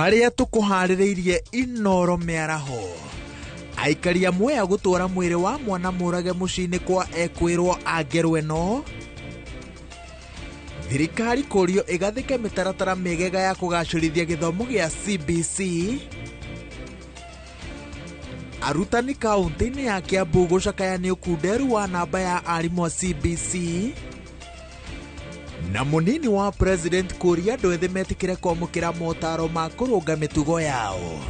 Maria tukuhaririirie Inoro miaraho. Aikaria Mwea gutwara mwiri wa mwana murage mucini kwa ekwirwo angerwe no. Thirikari kurio igathike mitaratara migega ya kugacirithia githomo gia CBC. Arutani kaunti-ini ya Kiambu gucakaya ukunderu wa namba ya arimu a CBC. Na munini wa president kuria andu ethĩ metikire kwamũkĩra motaro ma kũrũnga mĩtugo yao.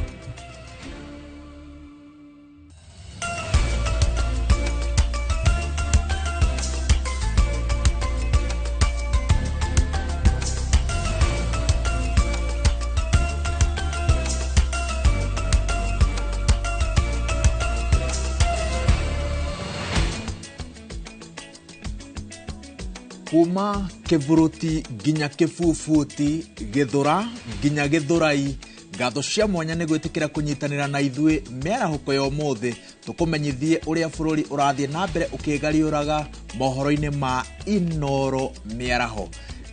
Kuma Kivuruti ginya Kifufuti, Githura ginya Githurai, ngatho cia mwanya nĩ gwĩtĩkĩra kũnyitanĩra na ithuĩ mĩarahuko ya ũmũthĩ tũkũmenyithie ũrĩa bũrũri ũrathiĩ na mbere ũkĩgariũraga mohoro-inĩ ma Inoro mĩaraho.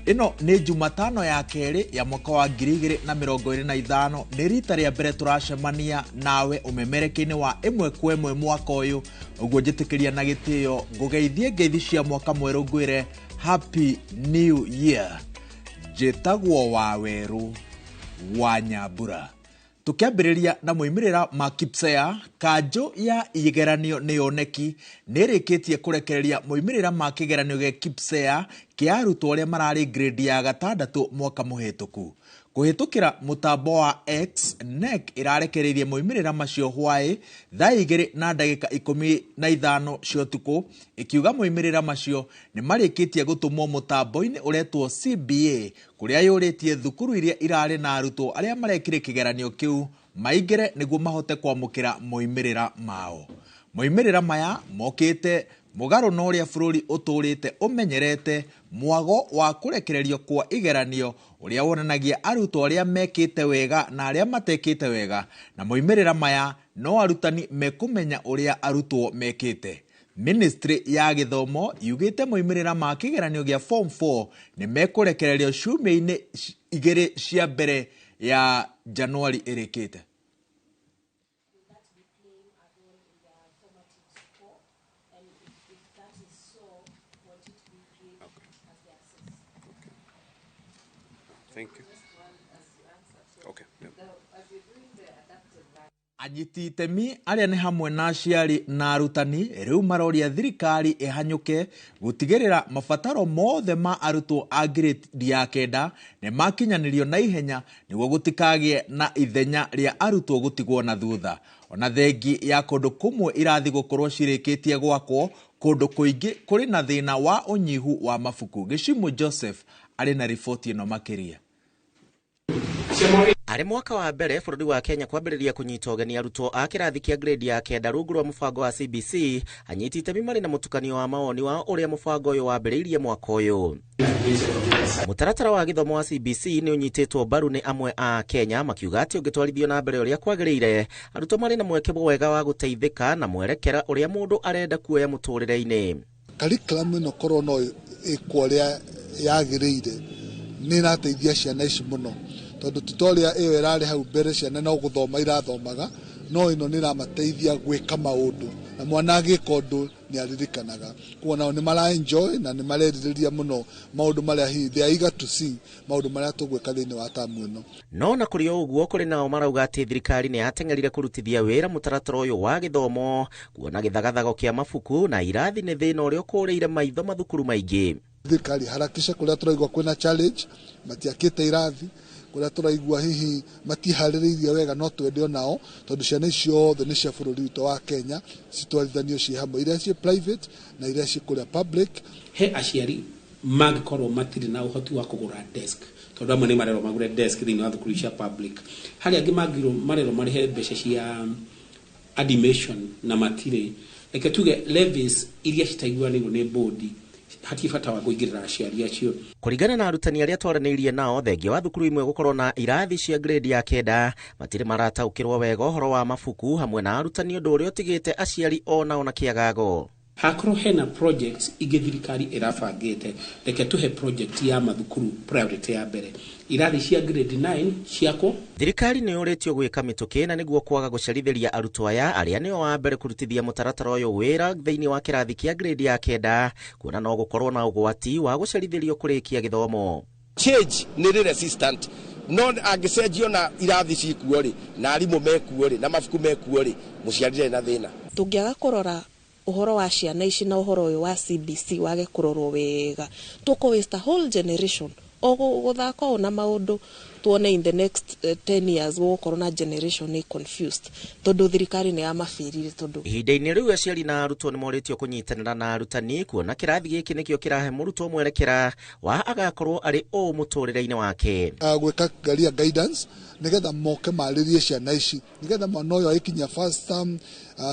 Ĩno nĩ Jumatano ya kerĩ ya mwaka wa 2025. Nĩ rita rĩa mbere tũracemania nawe ũmemerekia-inĩ wa ĩmwe kwa ĩmwe mwaka ũyũ. Ũguo njĩtĩkĩria na gĩtĩo ngũgeithie ngeithi cia mwaka mwerũ ngwĩre Happy New Year. Jetagwo Waweru wa Nyambura. Tukiambĩrĩria na moimĩrĩra ma KPSEA, kanjo ya igeranio nĩ yoneki nĩrĩkĩtie kũrekereria moimĩrĩra ma kĩgeranio gĩa KPSEA kĩa arutwo arĩa mararĩ grade ya 6 mwaka mũhĩtũku. Kũhĩtũkĩra mũtambo wa X, NEC ĩrarekereirie moimĩrĩra macio hwaĩ thaa 2:15 cia ũtukũ, ikiuga moimĩrĩra macio nĩ marĩkĩtie gũtũmwo mũtambo-inĩ ũretwo CBA, kũrĩa yũrĩtie thukuru iria irarĩ na arutwo arĩa marekire kĩgeranio kĩu maingĩre nĩguo mahote kwamũkĩra moimĩrĩra mao. Moimĩrĩra maya mokĩte mũgarũ na ũrĩa bũrũri ũtũrĩte ũmenyerete mwago wa kũrekererio kwa igeranio ũrĩa wonanagia arutwo arĩa mekĩte wega na arĩa matekĩte wega, na moimĩrĩra maya no arutani mekũmenya ũrĩa arutwo mekĩte. Ministry ya Gĩthomo yugĩte moimĩrĩra ma kĩgeranio gĩa Form 4 nĩ mekũrekererio ciumia-inĩ 2 cia mbere ya Januari ĩrĩkĩte. Thank you. Okay. Yeah. Anyiti itemi arĩa nĩ hamwe na aciari na arutani rĩu maroria thirikari ĩhanyũke gũtigĩrĩra mabataro mothe ma arutwo a grade ya 9 nĩ makinyanĩrio na ihenya nĩguo gũtikagĩe na ithenya rĩa arutwo gũtigwo na thutha. Ona thengi ya kũndũ kũmwe irathi gũkorwo cirĩkĩtie gwakwo, kũndũ kũingĩ kũrĩ na thĩna wa ũnyihu wa mabuku. Gĩcimo Joseph arĩ na riboti ĩno makĩria. Arĩ mwaka wa mbere bũrũri wa Kenya kwambĩrĩria kũnyita ũgeni arutwo a kĩrathi kĩa grade ya 9 rungu rwa mũbango wa CBC, anyiti itemi marĩ na mũtukanio wa mawoni wa ũrĩa mũbango ũyũ wambĩrĩirie mwaka ũyũ. Mũtaratara wa gĩthomo wa CBC nĩ ũnyitĩtwo mbaru nĩ amwe a Kenya, makiuga atĩ ũngĩtwarithio na mbere ũrĩa kwagĩrĩire, arutwo marĩ na mweke mwega wa gũteithĩka na mwerekera ũrĩa mũndũ arenda kuoya mũtũrĩre-inĩ. Curriculum ĩno korwo no ĩkwo ũrĩa yagĩrĩire nĩ ĩrateithia ciana ici mũno, tondũ tutoria ĩyo ĩrarĩ hau mbere ciana no gũthoma irathomaga, no ĩno nĩ ĩramateithia gwĩka maũndũ, na mwana agĩka ũndũ nĩ aririkanaga. Kuona nĩ mara enjoy na nĩ marerirĩria mũno maũndũ marĩa they are eager to see maũndũ marĩa tũgwĩka thĩinĩ wa tamu ĩno. No na kũrĩ ũguo kũrĩ nao marauga atĩ thirikari nĩ yateng'erire kũrutithia wĩra mũtaratara ũyũ wa gĩthomo, kuona gĩthagathago kĩa mabuku na irathi nĩ thĩna ũrĩa ũkũrĩire maitho mathukuru maingĩ. Thirikari harakisha kũrĩa tũraigua kwĩna challenge, matiakĩte irathi, kũrĩa tũraigua hihi matiharĩrĩirie wega no twende onao, tondũ ciana icio othe nĩ cia bũrũri witũ wa Kenya, citwarithanio ciĩ hamwe, iria ciĩ private na iria ciĩ kũrĩa public. He aciari mangĩkorwo matirĩ na ũhoti wa kũgũra desk, tondũ amwe nĩ marerwo magũre desk thĩinĩ wa thukuru cia public, harĩa angĩ marerwo marĩhe mbeca cia admission na matirĩ. Reke tuge levies iria citaiguanĩirwo nĩ bodi hatibata wa kũingĩrĩra aciari acio. Kũringana na arutani arĩa twaranĩirie nao, thengia wa thukuru imwe gũkorwo na irathi cia grade ya 9 matirĩ marataũkĩrwo wega ũhoro wa mabuku hamwe na arutani ũndũ ũrĩa ũtigĩte aciari o nao na kĩagago. hakoro hena projects igithirikari irabangite reke tuhe project ya mathukuru priority ya mbere irathi cia grade 9 ciako. Thirikari nĩ ũrĩtio gwĩka mĩtũkĩ na nĩguo kwaga gũcerithĩria arutwo aya arĩa nĩo wa mbere kũrutithia mũtaratara ũyũ wĩra thĩinĩ wa kĩrathi kĩa grade ya 9 kuona no gũkorwo na ũgwati wa gũcerithĩrio kũrĩkia gĩthomo. Change nĩ resistant no angĩcenjio na irathi cikuo rĩ na arimũ mekuo rĩ na mabuku mekuo rĩ mũciarire na thĩna. Tũngĩaga kũrora uhoro wa ciana ici na uhoro uyu wa CBC wage kurorwo wega tuko waste a whole generation guthaka na maundu tuone in the next 10 years gukorwo na generation is confused tondu thirikari ni amafirire tondu ihinda-inĩ rĩu aciari na arutwo nĩ moritio kũnyitanĩra na arutani kuona kĩrathi gĩkĩ nĩkĩo kĩrahe mũrutwo mwerekera wa agakorwo arĩ o mũtũrĩre-inĩ wake. Gwĩka ngaria guidance nigetha moke marĩrie ciana ici nigetha mwana ũyũ aikinya first term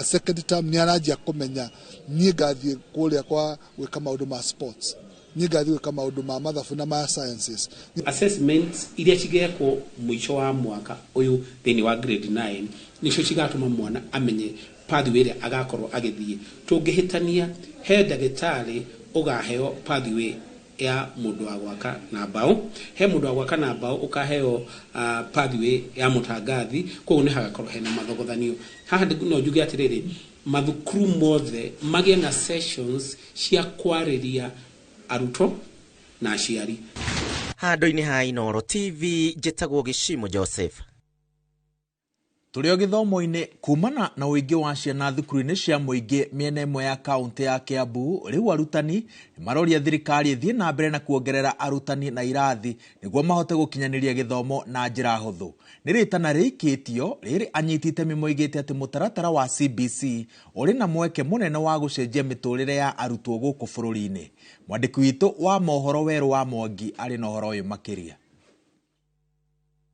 second term ni aranjia kũmenya niĩ ngathiĩ kũrĩa kwa gwĩka maũndũ ma sports niĩ ngathiĩ gwĩka maũndũ ma mathabu na ma sciences. Assessments iria cigekwo mwisho wa mwaka ũyũ thĩinĩ wa grade 9 nicio cigatũma mwana amenye pathway ĩrĩa agakorwo agĩthiĩ. Tũngĩhĩtania he ndagĩtarĩ ũgaheo pathway ya mũndũ wa gwaka na mbao, he mũndũ wa gwaka na mbao ukaheo pathway ya mũtangathi, koguo nĩ hagakorwo hena mathogothanio. Haha no njuge atĩrĩrĩ, mathukuru mothe magĩe na sessions cia kwarĩria arutwo na aciari. Handũ-inĩ ha Inooro TV njĩtagwo Gĩcimo Joseph. Tũrĩ o gĩthomo-inĩ kumana na ũingĩ wa ciana thukuru-inĩ cia mũingĩ mĩena ĩmwe ya kaunti ya Kiambu, rĩu arutani maroria thirikari ĩthiĩ na mbere na kuongerera arutani na irathi nĩguo mahote gũkinyanĩria gĩthomo na njĩra hũthũ. Nĩ rĩtana rĩikĩtio rĩrĩ anyiti itemi moigĩte atĩ mũtaratara wa CBC ũrĩ na mweke mũnene wa gũcenjia mĩtũrĩre ya arutwo gũkũ bũrũri-inĩ. Mwandĩki witũ wa mohoro Werũ wa Mwangi arĩ na ũhoro ũyũ makĩria.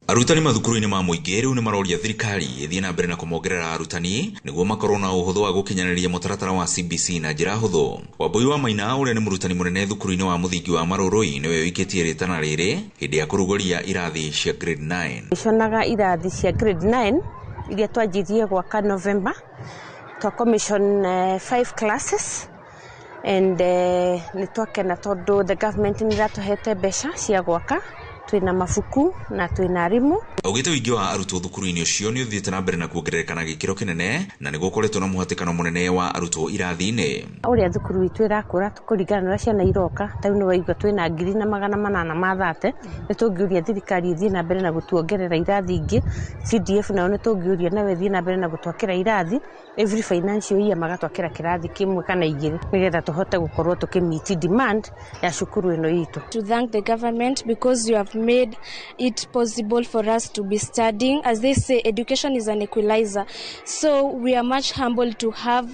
Arutani mathukuru-inĩ ma mũingĩ rĩu nĩ maroria thirikari ĩthiĩ na mbere na kũmongerera arutani nĩguo makorwo na ũhũthũ wa gũkinyanĩria mũtaratara wa CBC na njĩra hũthũ. Wambui wa Maina ũrĩa nĩ mũrutani mũnene thukuru-inĩ wa mũthingi wa Marũrũi nĩwe wĩkĩtie rĩtana rĩrĩ hĩndĩ ya kũrugũria irathi cia grade 9. Cionaga irathi cia grade 9 iria twanjirie gwaka November twa commission 5 classes and nĩ twakena tondũ the government nĩ ratũhete mbeca cia gwaka twina mafuku na twina arimũ. Augĩte ũingĩ wa arutwo thukuru-inĩ ũcio nĩ ũthiĩte na mbere na kuongerereka na gĩkĩro kĩnene na nĩ gũkoretwo na mũhatĩkano mũnene wa arutwo irathi-inĩ. Ũrĩa thukuru itũ ĩrakũra kũringana na ciana iroka ta nĩ waigua twina 830 nĩ tũngĩũria thirikari ĩthiĩ na mbere na gũtuongerera irathi ingĩ. CDF nayo nĩ tũngĩũria nawe ĩthiĩ na mbere na gũtwakĩra irathi every financial year magatwakĩra kĩrathi kĩmwe kana igĩrĩ nĩgetha tũhote gũkorwo tũkĩmeet demand ya cukuru ĩno itũ. To thank the government because you have made it possible for us to be studying. As they say, education is an equalizer. So we are much humbled to have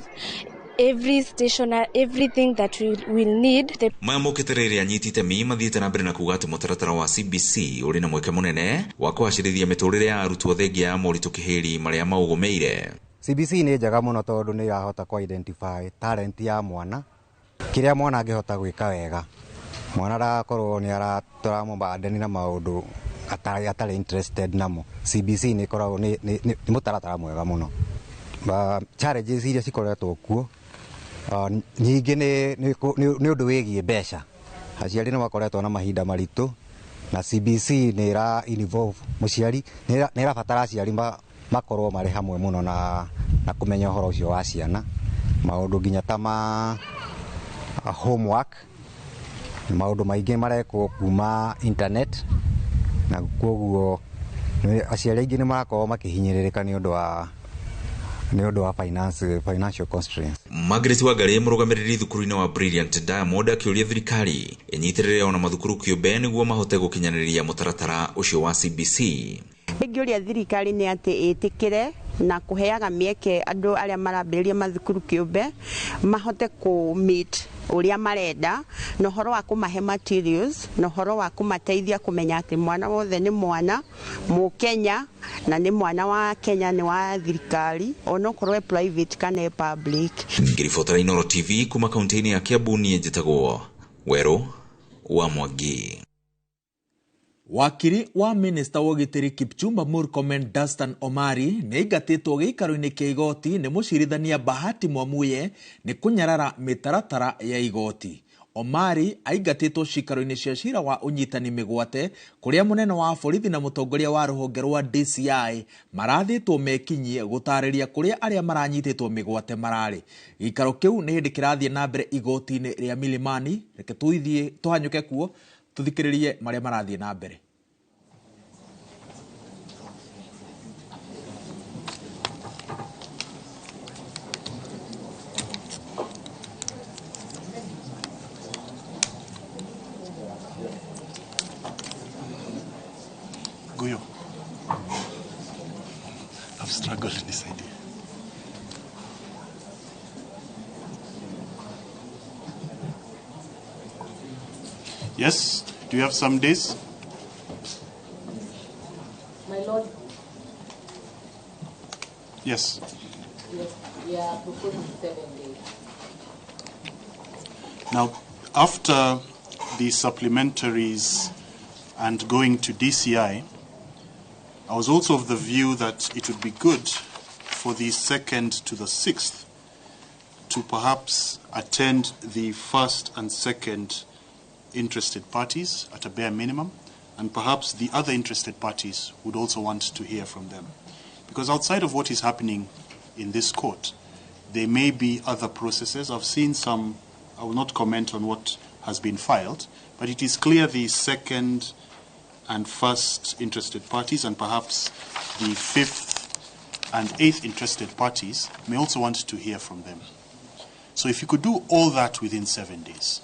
every station, everything that we will need. Mamũkĩte rĩrĩ anyiti itemi mathiĩte na mbere na kuuga atĩ mũtaratara wa CBC ũrĩ na mweke mũnene wa kũgacĩrithia mĩtũrĩre ya arutwo thengia ya moritũ kĩhĩri marĩa maũgũmĩire. CBC nĩ njega mũno tondũ nĩ irahota ku identify talent ya mwana, kĩrĩa mwana angĩhota gwĩka wega. Mwana arakorwo nĩ aratũramũbandani na maũndũ atarĩ interested namo. CBC nĩ koragwo nĩ mũtaratara mwega mũno. Challenges iria cikoretwo kuo nyingĩ nĩ ũndũ wĩgiĩ mbeca. Aciari nĩ makoretwo na mahinda maritũ na CBC nĩ ĩra involve mũciari nĩ ĩrabatara aciari makorwo marĩ hamwe mũno na kũmenya ũhoro ũcio wa ciana. Maũndũ nginya ta ma homework, maũndũ maingĩ marekwo kuma internet na koguo aciari aingĩ nĩ marakorwo makĩhinyĩrĩrĩka nĩ ũndũ wa financial constraints. Margaret Wangari mũrũgamĩrĩri thukuru-inĩ wa Brilliant Diamond akĩũria thirikari ĩnyitĩrĩre ona mathukuru kĩũmbe nĩguo mahote gũkinyanĩria mũtaratara ũcio wa CBC. Ingĩũria thirikari nĩ atĩ ĩtĩkĩre na kũheaga mĩeke andũ arĩa marambĩrĩria mathukuru kĩũmbe mahote kũ-meet ũrĩa marenda na ũhoro wa kũmahe materials na ũhoro wa kũmateithia kũmenya atĩ mwana wothe nĩ mwana Mũkenya na nĩ mwana wa Kenya nĩ wa thirikari onokorwo private kana public. Ngiribotera Inooro TV kuma kaunti-inĩ ya Kiambu niĩ njĩtagwo Werũ wa Mwangi. Wakiri wa minista wa gitiri Kipchumba Murkomen Dastan Omari nĩ aingatĩtwo gĩikaro-inĩ kĩa igoti nĩ mũcirithania Bahati Mwamuye nĩ kũnyarara mĩtaratara ya igoti. Omari aingatĩtwo cikaro-inĩ cia cira wa ũnyitani mĩgwate kũrĩa mũnene wa borithi na mũtongoria wa rũhonge rwa DCI marathĩtwo mekinyie gũtarĩria kũrĩa arĩa maranyitĩtwo mĩgwate mararĩ. Gĩikaro kĩu nĩ hĩndĩ kĩrathiĩ na mbere igoti-inĩ rĩa Milimani. Reke tũhanyũke kuo tuthikĩrĩrie marĩa marathiĩ na mbere. Guyo, I've struggled with this idea. Yes, do you have some days? My Lord. Yes. Yes, we are proposing 7 days. Now, after the supplementaries and going to DCI, I was also of the view that it would be good for the 2nd to the 6th to perhaps attend the 1st and 2nd interested parties at a bare minimum, and perhaps the other interested parties would also want to hear from them. Because outside of what is happening in this court, there may be other processes. I've seen some, I will not comment on what has been filed, but it is clear the 2nd and 1st interested parties and perhaps the 5th and 8th interested parties may also want to hear from them. So if you could do all that within 7 days.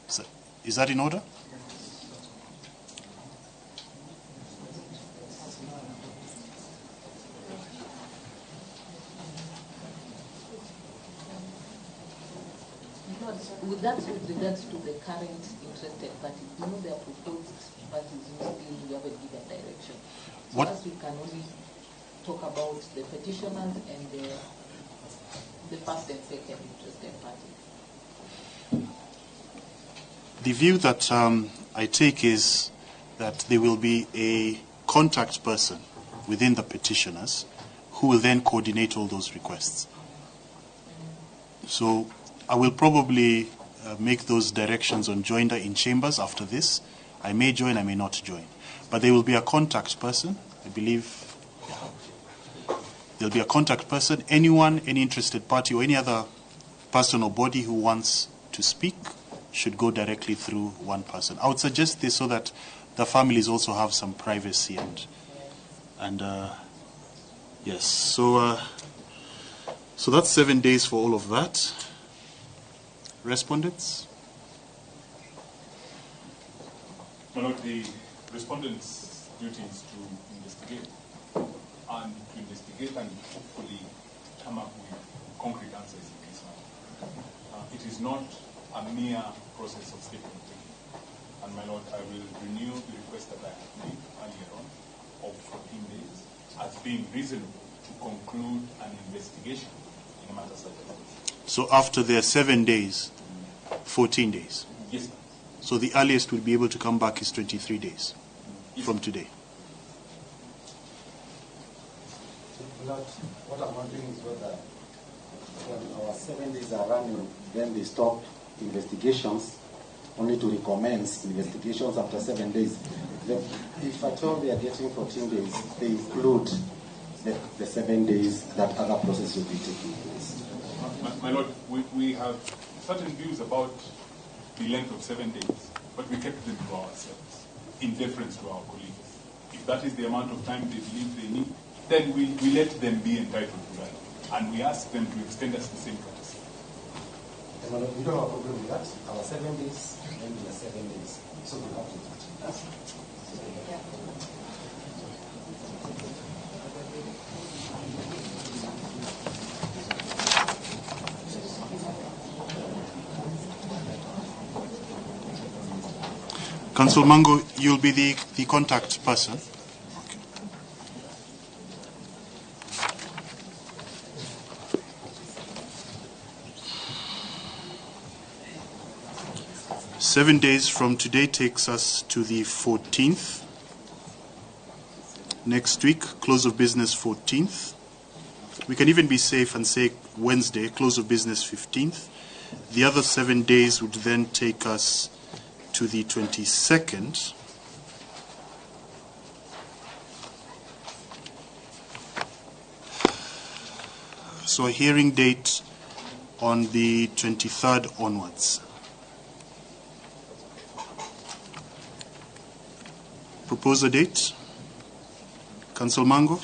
So, is that in order? With that, with regards to the current interested parties, you know, they are proposed parties who still we haven't given direction. So What? as we can only talk about the petitioners and the 1st and 2nd interested parties. The view that I take is that there will be a contact person within the petitioners who will then coordinate all those requests. So I will probably make those directions on joinder in chambers after this. I may join, I may not join. But there will be a contact person, I believe. There will be a contact person. Anyone, any interested party or any other person or body who wants to speak should go directly through one person. I would suggest this so that the families also have some privacy and yes. So that's 7 days for all of that. Respondents? My Lord, the respondent's duty is to investigate and hopefully come up with concrete answers in this matter. It is not a mere process of statement taking. And my Lord, I will renew the request that I have made earlier on of 14 days as being reasonable to conclude an investigation in a matter such as this. So after their 7 days, 14 days? Yes, sir. So the earliest we'll be able to come back is 23 days from today? What I'm wondering is whether when our 7 days are running, then they stop investigations, only to recommence investigations after 7 days. If at all they are getting 14 days, they include the 7 days that other process will be taking place. My Lord, we have certain views about the length of 7 days, but we kept them to ourselves in deference to our colleagues. If that is the amount of time they believe they need, then we let them be entitled to that. And we ask them to extend us the same courtesy. We don't have a problem with that. Our 7 days, then we are 7 days. So we have to do that. Council Mango, you'll be the contact person. 7 days from today takes us to the 14th. Next week, close of business 14th. We can even be safe and say Wednesday, close of business 15th. The other 7 days would then take us to the 22nd. So a hearing date on the 23rd onwards. Propose a date. Council Mango.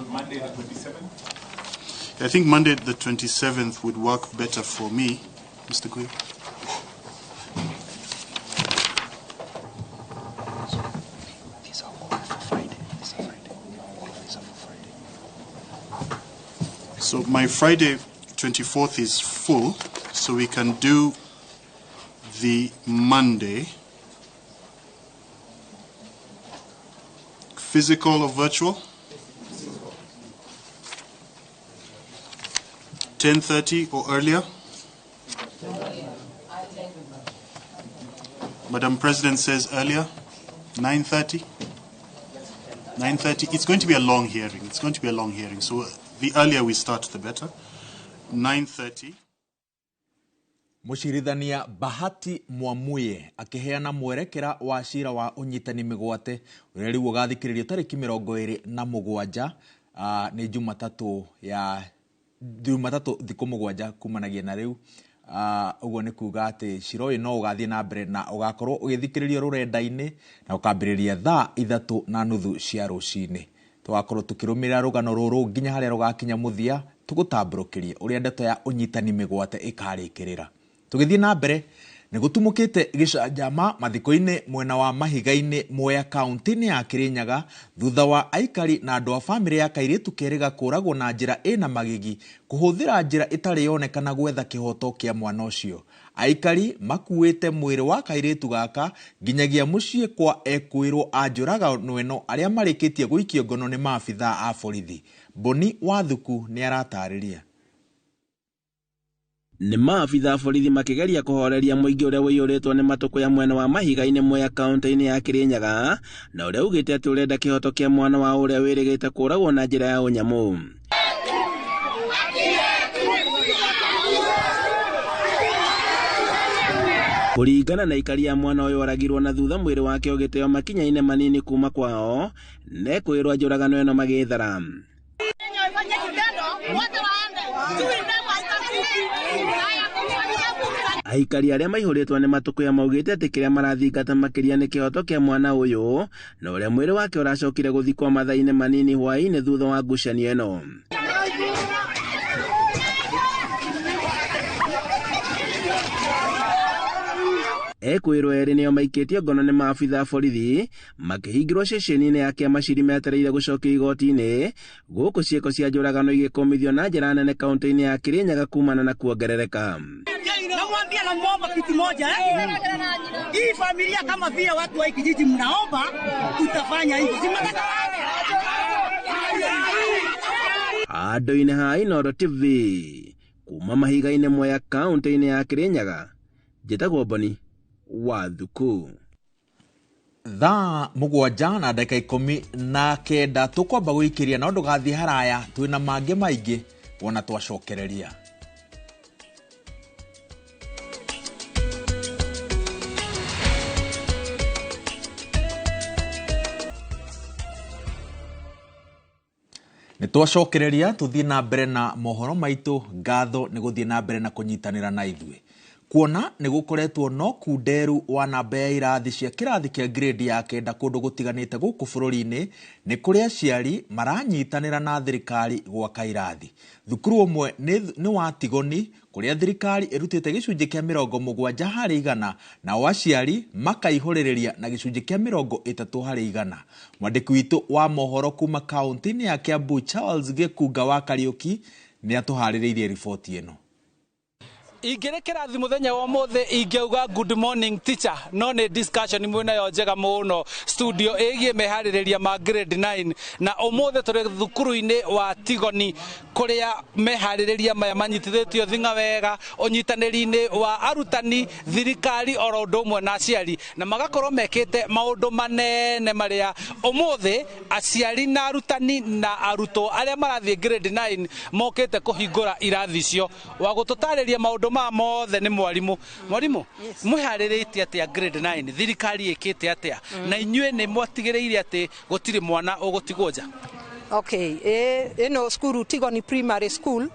Monday the 27th? I think Monday the 27th would work better for me, Mr. Kuyo. These are all for Friday. All of these are for Friday. So my Friday 24th is full, so we can do the Monday. Physical or virtual? 10:30 or earlier? Madam President says earlier. 9:30? 9:30. It's going to be a long hearing. So the earlier we start, the better. 9:30. Mucirithania Bahati Mwamuye akiheana mwerekera wa cira wa unyitani migwate uria riu ugathikiririo tariki 27 ni Jumatatu thiku 7 kumanagia na riu uguo ni kuga ati cira uyu no ugathie na mbere na ugakorwo ugithikiririo rurenda-ini na ukambiriria thaa 3:30 cia rucini. Tugakorwo tukirumirira rugano ruru nginya haria rugakinya muthia tugutamburukirie uria ndeto ya unyitani migwate ikarikirira. Tugithie na mbere ni gutumukite gicanjama mathiko-ini mwena wa Mahiga-ini Mwea kaunti-ini ya Kirinyaga thutha wa aikari na andu a family ya kairitu keriga kuragwo na njira ina magigi kuhuthira njira itari yonekana gwetha kihoto kia mwana ucio. Aikari makuite mwiri wa kairitu gaka nginyagia mucii kwa ekwirwo anjuraga nweno aria marikitie guikio ngono ni maabitha a borithi. Boni Wathuku ni aratariria. Ni maabitha borithi makigeria kuhoreria muingi uria wiyuritwo ni matuko ya mwena wa Mahiga-ini Mwea kaunti-ini ya Kirinyaga na uria ugite ati urenda kihoto kia mwana wa uria wirigite kuragwo na njira ya unyamu. Kuringana na ikari ya mwana uyu waragirwo na thutha mwiri wake ugiteo makinya-ini manini kuma kwao nekwirwo njuragano ino magithara. Aikari aria maihuritwo ni matuko ya maugite ati kiria marathingata makiria ni kihoto kia mwana uyu na uria mwiri wake uracokire guthikwo mathaa-ini manini hwaini thutha wa ngucanio ino. Ekwirwo eri nio maikitie ngono ni maabitha borithi makihingirwo ceceni-ini ya kiama ciri metereire gucokia igoti-ini guku ciiko cia njuragano igikomithio na njira nene kaunti-ini ya Kirinyaga kumana na kuongerereka. Namwambia na muomba kitu moja hii familia kama vile watu wa kijiji mnaomba tutafanya hivi. Ado-ini ha Inooro TV kuma Mahiga-ini Mwea kaunti-ini ya Kirinyaga njitagwo Boni Wathuku. Thaa 7:19 tukwamba guikiria no ndugathie haraya twina mange maingi wona twacokereria. Ni twacokereria tuthie na mbere na mohoro maitu. Ngatho ni guthie na mbere na kunyitanira na ithue kuona ni gukoretwo no kunderu wa namba ya irathi cia kirathi kia grade ya 9 kundu gutiganite guku bururi-ini ni kuria aciari maranyitanira na thirikari gwaka irathi. Thukuru umwe ni wa Tigoni kuria thirikari irutite gicunji kia 70 harĩ 100 na aciari makaihuriria na gicunji kia 30 harĩ 100. Mwandiki witu wa mohoro kuma kaunti-ini ya Kiambu Charles Gekunga wa Kariuki ni atuhaririirie riboti ino. Ingerekera thi muthenya wa mothe ingeuga good morning teacher no ni discussion mwena yo njega muno studio egie mehaririria ma grade 9 na omothe tore thukuru-ini wa Tigoni kuria mehaririria maya manyitithitio thinga wega onyitaniri-ini wa arutani thirikari oro ndomwe na aciari na magakorwo mekite maundu manene maria omothe aciari na arutani na aruto aria marathie grade 9 mokite kuhingura irathi cio wa gututariria maundu ma mothe ni mwarimu mwihariritie atia grade 9 thirikari ikite atia na inyue ni mwatigireire ati gutiri mwana ugutigwo nja. Okay, school Tigoni Primary School,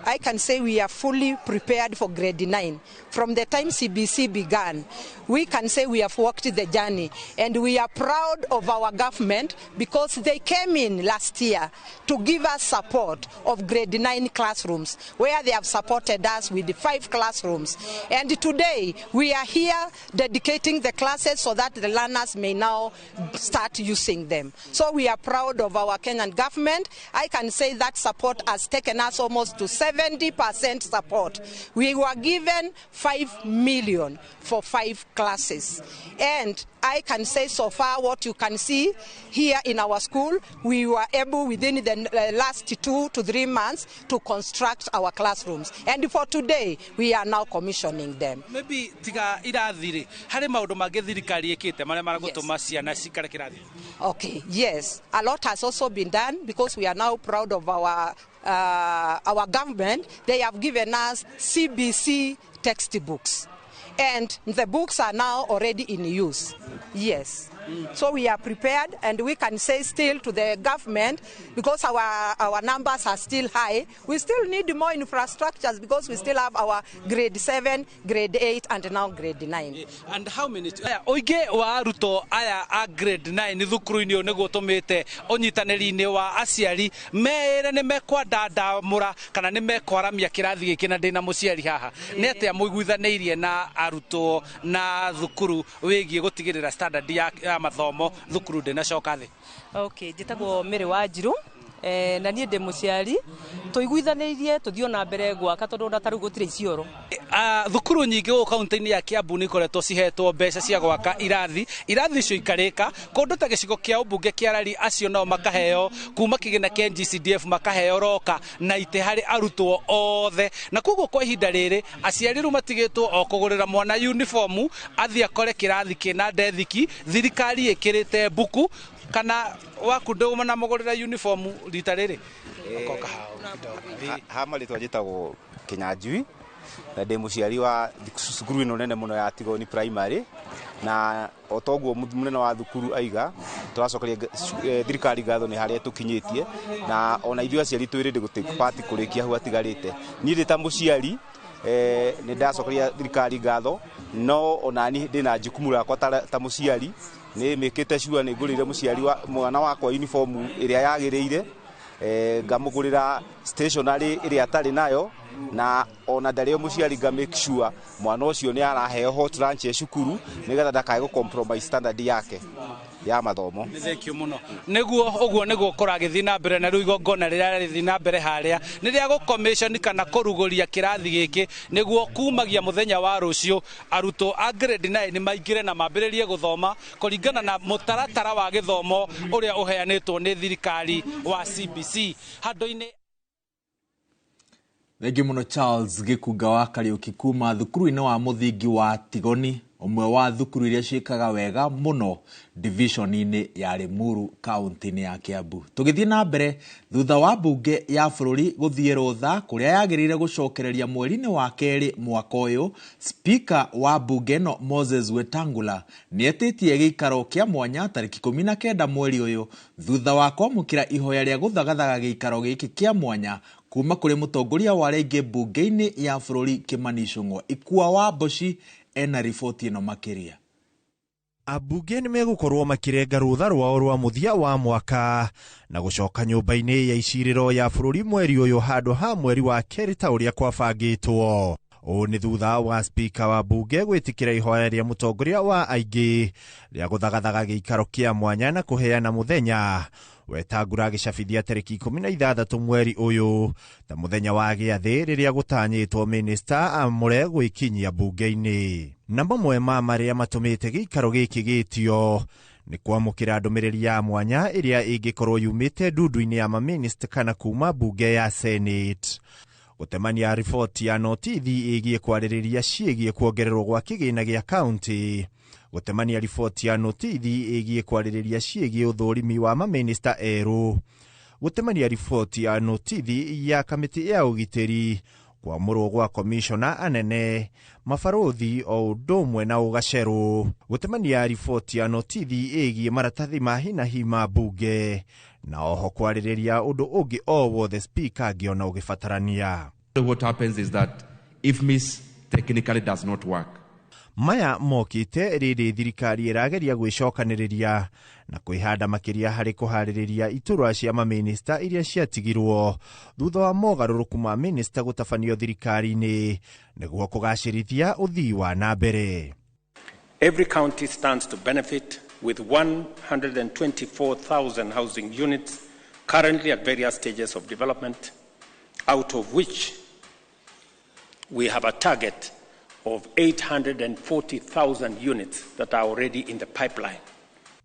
I can say we are fully prepared for grade 9. From the time CBC began, we can say we have walked the journey, and we are proud of our government because they came in last year to give us support of grade 9 classrooms, where they have supported us with 5 classrooms. And today we are here dedicating the classes so that the learners may now start using them. So we are proud of our Kenyan government. I can say that support has taken us almost to 70% support. We were given 5 million for 5 classes. And I can say so far what you can see here in our school, we were able within the last 2 to 3 months to construct our classrooms. And for today, we are now commissioning them. Maybe tiga irathiri, hari maundu mangĩ thirikari ĩkĩte marĩa maragũtũma ciana cikare kĩrathi. Okay, yes. A lot has also been done because we are now proud of our government. They have given us CBC textbooks. And the books are now already in use. Yes. So we are prepared, and we can say still to the government, because our numbers are still high, we still need more infrastructures because we still have our grade 7, grade 8, and now grade 9. And how many? Oige wa aruto aya a grade 9 thukuru-ini o niguo tumite onyitaniri-ini wa aciari mere ni mekwandandamura kana ni mekwaramia kirathi giki na ndina muciari haha ni atia muiguithaniirie na aruto na thukuru wigie gutigirira standard ya mathomo thukuru ndina coka thi. Okay, njitagwo Mary Wanjiru na niĩ ndĩ mũciari tũiguithanirie tũthio na mbere gwaka tondũ na tarũ gũtirĩ icioro. Thukuru nyingĩ gũkũ kaunti-inĩ ya Kiambu nĩ ikoretwo cihetwo mbeca cia gwaka irathi icio ikarĩka kũndũ ta gĩcigo kĩa ũmbunge kĩa Rari acio nao makaheo kuma kĩgĩna kĩa GCDF makaheo roka na itĩ harĩ arutwo othe na koguo kwa ihinda rĩrĩ aciari rĩu matigĩtwo o kũgũrĩra mwana uniform athiĩ akore kĩrathi kĩna ndethiki thirikari ĩkĩrĩte mbuku kana wakundu mana mogorera uniform rita riri okoka ha maritwa njitagwo Kinyanjui na ndi muciari wa thukuru ino nene muno ya Tigoni Primary na otoguo munene wa thukuru aiga turacokeria thirikari ngatho ni haria tukinyitie na ona ithuĩ aciari twirinde gutake part kurikia hu atigarite ni ndi ta muciari ni ndacokeria thirikari ngatho no onani ndina jukumu rakwa ta muciari ni mikite sure ni ngurire muciari wa mwana wakwa uniform iria yagiriire ngamugurira stationery iria atari nayo na ona ndario muciari nga make sure mwana ucio ni araheo hot lunch ya cukuru nigetha ndakae go compromise standard yake ya mathomo. Thank you muno. Niguo koragithii na mbere na riu igongona riria rithii na mbere haria ni ria go commission kana kuruguria kirathi giki niguo kumagia muthenya wa rucio aruto a grade 9 ni maingire na mambiririe guthoma kuringana na mutaratara wa githomo uria uheanitwo ni thirikari wa CBC handu-ini. Thengi muno Charles Gikuga wa Kariuki kuma thukuru-ini wa muthingi wa Tigoni, umwe wa thukuru iria ciikaga wega muno division-ini ya Limuru county-ini ya Kiambu. Tugithie na mbere thutha wa bunge ya bururi guthie rutha kuria yagirire gucokereria mweri-ini wa keri mwaka uyu, speaker wa bunge no Moses Wetangula nietitie giikaro kia mwanya tariki 19 mweri uyu thutha wa kwamukira ihoya ria guthagathaga giikaro giki kia mwanya kuma kuri mutongoria wa rege bunge-ini ya bururi Kimani Ichung'wa. Ikua wa Boshi ena riboti ino makiria. Abunge nĩ megũkorwo makirenga rutha rwao rwa muthia wa mwaka na gucoka nyũmba-inĩ ya icirĩro ya bũrũri mweri ũyũ handũ ha mweri wa keri ta ũrĩa kwabangĩtwo. O nĩ thutha wa spika wa mbunge gwĩtĩkĩra ihoya rĩa mũtongoria wa aingĩ rĩa gũthagathaga gĩikaro kĩa mwanya na kũheana mũthenya. Wetangula agĩcabithia tarĩki 16 mweri ũyũ ta mũthenya wa gĩathĩ rĩrĩa gũtanyĩtwo minista amũre gwĩkinyia mbunge-inĩ. Na mamwe ma marĩa matũmĩte gĩikaro gĩkĩ gĩtio nĩ kwamũkĩra ndũmĩrĩri ya mwanya ĩrĩa ĩngĩkorwo yumĩte ndundu-inĩ ya maminista kana kuma mbunge ya Senate. Gũtemania riboti ya notithi ĩgiĩ kwarĩrĩria ciĩgiĩ kuongererwo gwa kĩgĩna gĩa kaunti. Gũtemania riboti ya notithi ĩgiĩ kwarĩrĩria ciĩgiĩ ũthũrimi wa maminista erũ. Gũtemania riboti ya notithi ya kamĩtĩ ya ũgitĩri, kwamũrwo gwa komishona anene, mabarothi o ũndũ ũmwe na ũgacerũ. Gũtemania riboti ya notithi ĩgiĩ maratathi ma hinahi ma mbunge, na oho kwarĩrĩria ũndũ ũngĩ o wothe speaker angĩona ũgĩbatarania. What happens is that if Miss technically does not work, maya mokĩte rĩrĩ thirikari ĩrageria gwĩcokanĩrĩria na kwĩhanda makĩria harĩ kũharĩrĩria iturwa cia maminista iria ciatigirwo thutha wa mogarũrũku ma minista gũtabanio thirikari-inĩ nĩguo kũgacĩrithia ũthii wa na mbere. Every county stands to benefit with 124,000 housing units currently at various stages of development, out of which we have a target of 840,000 units that are already in the pipeline.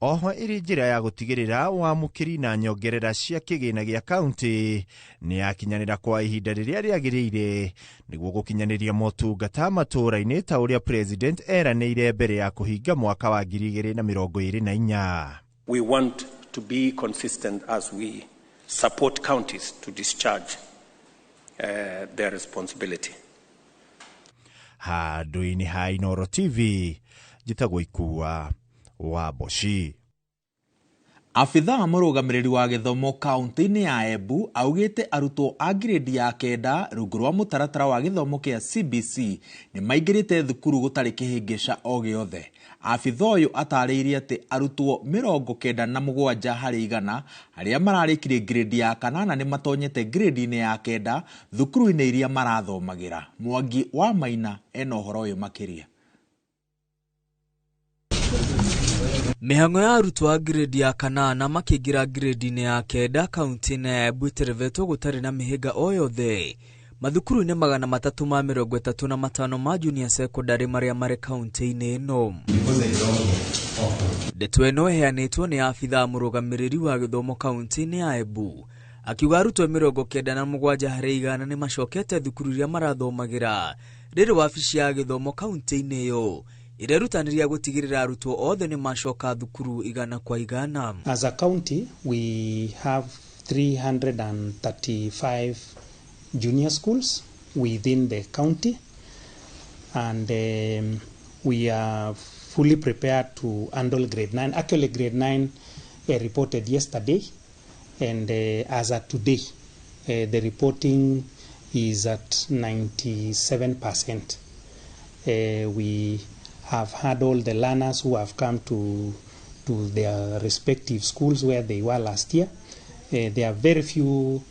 Oho ĩrĩ njĩra ya gũtigĩrĩra wamũkĩri na nyongerera cia kĩgĩna gĩa kaunti nĩ yakinyanĩra kwa ihinda rĩrĩa rĩagĩrĩire nĩguo gũkinyanĩria motungata matũũra-inĩ ta ũrĩa president eranĩire mbere ya kũhinga mwaka wa 2024. We want to be consistent as we support counties to discharge their responsibility. Handũ-inĩ ha Inooro TV, njĩtagwo Ikua wa Boshi. Afitha mũrũgamĩrĩri wa gĩthomo kaunti-inĩ ya Embu augĩte arutwo a grade ya 9 rungu rwa mũtaratara wa gĩthomo kĩa CBC nĩ maingĩrĩte thukuru gũtarĩ kĩhĩngĩca o gĩothe. Afitha ũyũ atarĩirie atĩ arutwo 97 harĩ 100 arĩa mararĩkirie grade ya 8 nĩ matonyete grade-inĩ ya 9 thukuru-inĩ iria marathomagĩra. Mwangi wa Maina ena ũhoro ũyũ makĩria. Mĩhang'o ya arutwo a grade ya 8 makĩingĩra grade-inĩ ya 9 kaunti-inĩ ya Embu ĩterevetwo gũtarĩ na mĩhĩnga o yothe. Mathukuru-inĩ 335 ma junior secondary marĩa marĩ kaunti-inĩ ĩno. Ndeto ĩno ĩheanĩtwo nĩ afitha mũrũgamĩrĩri wa gĩthomo kaunti-inĩ ya Embu. Akiuga arutwo 97 harĩ 100 nĩ macokete thukuru iria marathomagĩra rĩrĩ wabici ya gĩthomo kaunti-inĩ ĩyo irerutanĩria gũtigĩrĩra arutwo othe nĩ macoka thukuru 100%. As a county, we have 335 junior schools within the county, and we are fully prepared to handle grade 9. Actually, grade 9 reported yesterday, and as at today, the reporting is at 97%. We have had all the learners who have come to their respective schools where they were last year. There are very few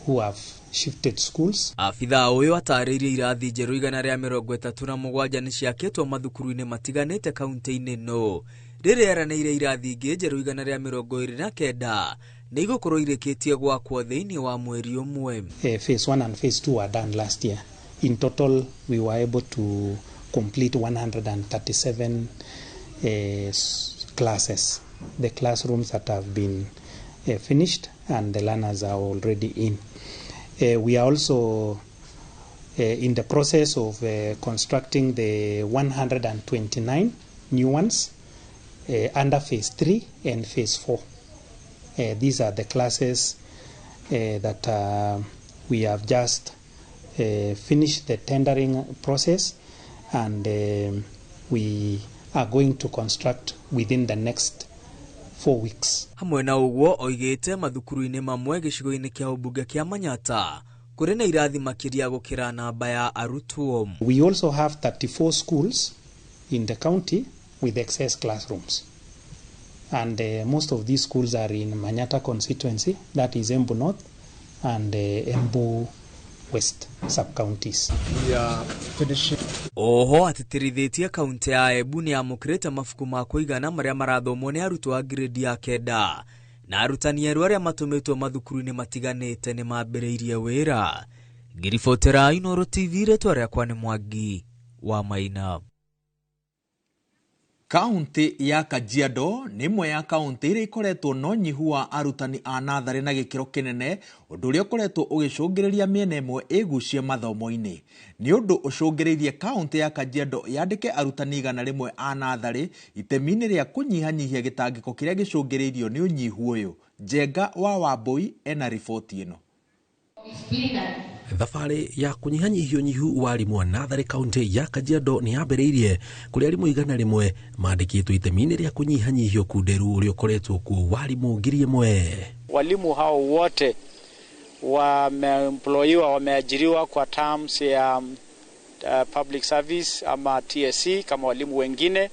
who have shifted schools. Afitha ũyũ atarĩirie irathi njerũ 137 nĩ ciakĩtwo mathukuru-inĩ matiganĩte kaunti-inĩ ĩno. Rĩrĩa eranĩire irathi ingĩ njerũ 129 nĩ igũkorwo irĩkĩtie gwakwo thĩinĩ wa mweri ũmwe. Phase 1 and phase 2 were done last year. In total, we were able to complete 137 classes. The classrooms that have been finished and the learners are already in. We are also in the process of constructing the 129 new ones under phase 3 and phase 4. These are the classes that we have just finished the tendering process, and we are going to construct within the next 4 weeks. Hamwe na ũguo oigĩte mathukuru-inĩ mamwe gĩcigo-inĩ kĩa ũmbunge kĩa Manyata kũrĩ na irathi makĩria gũkĩra namba ya arutwo. We also have 34 schools in the county with excess classrooms, and most of these schools are in Manyata constituency, that is Embu North and Embu West sub-counties. Oho atitirithitie kaunti ya Embu ni amukirite mafuku ma kuigana maria marathomwo ni arutwo a grade ya kenda na arutani eru aria matumitwo mathukuru-ini matiganite ni mambiriirie wira. Ngiribotera Inooro TV retwa riakwa ni Mwangi wa Maina. Kaunti ya Kajiado ni imwe ya kaunti iria ikoretwo no nyihu wa arutani a nathari na gikiro kinene, undu uria ukoretwo ugicungiriria miena imwe igucie mathomo-ini. Ni undu ucungiriirie kaunti ya Kajiado yandike arutani 100 a nathari itemi-ini ria kunyihanyihia gitangiko kiria gicungiriirio ni unyihu uyu. Njenga wa Wambui ena riboti ino. Thabarĩ ya kũnyihanyihia ũnyihu wa arimũ a nathari kaunti ya Kajiado ni yambĩrĩirie kũrĩ arimũ 100 mandĩkĩtwo itemi-inĩ rĩa kũnyihanyihia ũkunderu ũrĩa ũkoretwo kuo wa arimũ 1,000. Walimu hao wote wameemployiwa, wameajiriwa kwa terms ya public service ama TSC kama walimu wengine